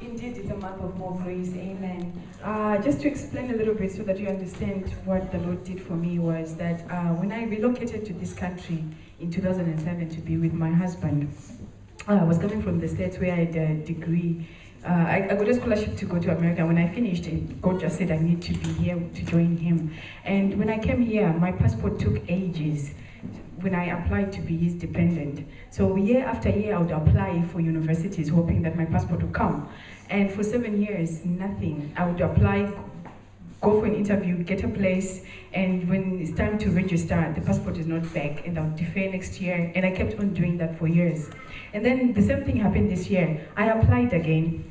Indeed, it's a month of more grace, amen. Just to explain a little bit so that you understand what the Lord did for me was that when I relocated to this country in 2007 to be with my husband, I was coming from the States where I had a degree. I got a scholarship to go to America. When I finished, God just said I need to be here to join him. And when I came here, my passport took ages when I applied to be his dependent. So year after year, I would apply for universities hoping that my passport would come. And for 7 years, nothing. I would apply, go for an interview, get a place, and when it's time to register, the passport is not back, and I'll defer next year. And I kept on doing that for years. And then the same thing happened this year. I applied again,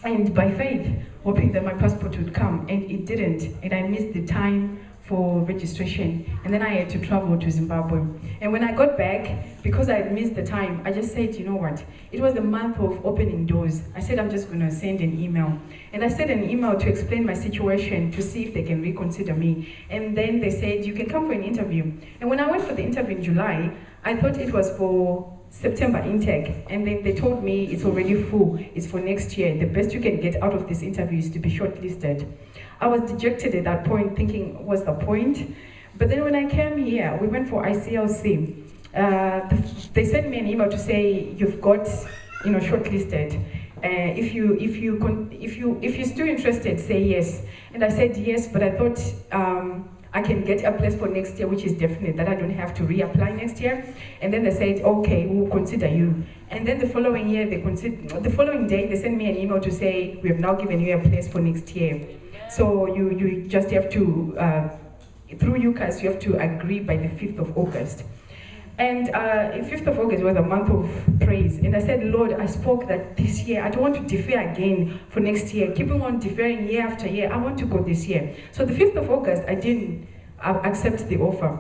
and by faith, hoping that my passport would come, and it didn't, and I missed the time for registration, and then I had to travel to Zimbabwe. And when I got back, because I had missed the time, I just said, you know what, it was the month of opening doors. I said, I'm just gonna send an email. And I sent an email to explain my situation, to see if they can reconsider me. And then they said, you can come for an interview. And when I went for the interview in July, I thought it was for September intake, and then they told me it's already full, it's for next year. The best you can get out of this interview is to be shortlisted. I was dejected at that point, thinking, what's the point? But then when I came here, we went for ICLC. They sent me an email to say, you've got, shortlisted. If you're still interested, say yes. And I said yes, but I thought, I can get a place for next year, which is definite, that I don't have to reapply next year. And then they said, okay, we'll consider you. And then the following year, the following day, they sent me an email to say, we have now given you a place for next year. So you just have to, through UCAS, you have to agree by the 5th of August. And 5th of August was a month of praise. And I said, Lord, I spoke that this year, I don't want to defer again for next year. Keeping on deferring year after year, I want to go this year. So the 5th of August, I didn't accept the offer.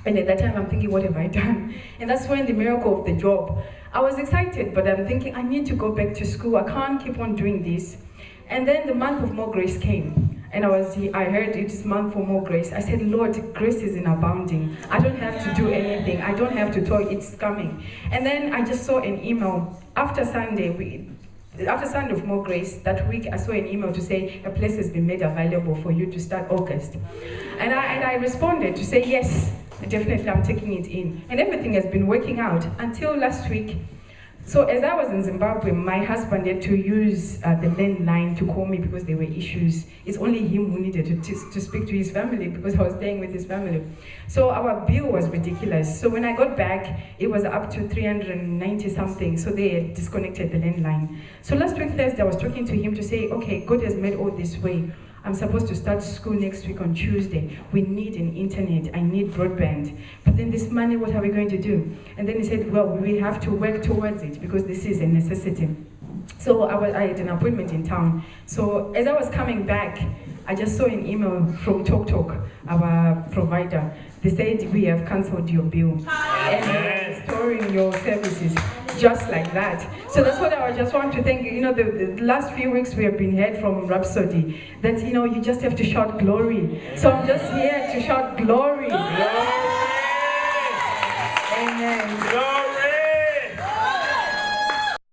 And at that time, I'm thinking, what have I done? And that's when the miracle of the job. I was excited, but I'm thinking, I need to go back to school. I can't keep on doing this. And then the month of more grace came. And I heard it's month for more grace. I said, Lord, grace is in abounding. I don't have to do anything. I don't have to talk, it's coming. And then I just saw an email. After Sunday of more grace, that week I saw an email to say, a place has been made available for you to start August. And I responded to say, yes, definitely I'm taking it in. And everything has been working out until last week. So as I was in Zimbabwe, my husband had to use the landline to call me because there were issues. It's only him who needed to speak to his family because I was staying with his family. So our bill was ridiculous. So when I got back, it was up to 390 something. So they had disconnected the landline. So last week, Thursday, I was talking to him to say, okay, God has made all this way. I'm supposed to start school next week on Tuesday. We need an internet, I need broadband. But then this money, what are we going to do? And then he said, well, we have to work towards it because this is a necessity. So I had an appointment in town. So as I was coming back, I just saw an email from TalkTalk, our provider. They said, we have cancelled your bill. And we're restoring your services. Just like that. So that's what I just want to thank you. The last few weeks we have been heard from Rhapsody that, you just have to shout glory. So I'm just here to shout glory. Amen.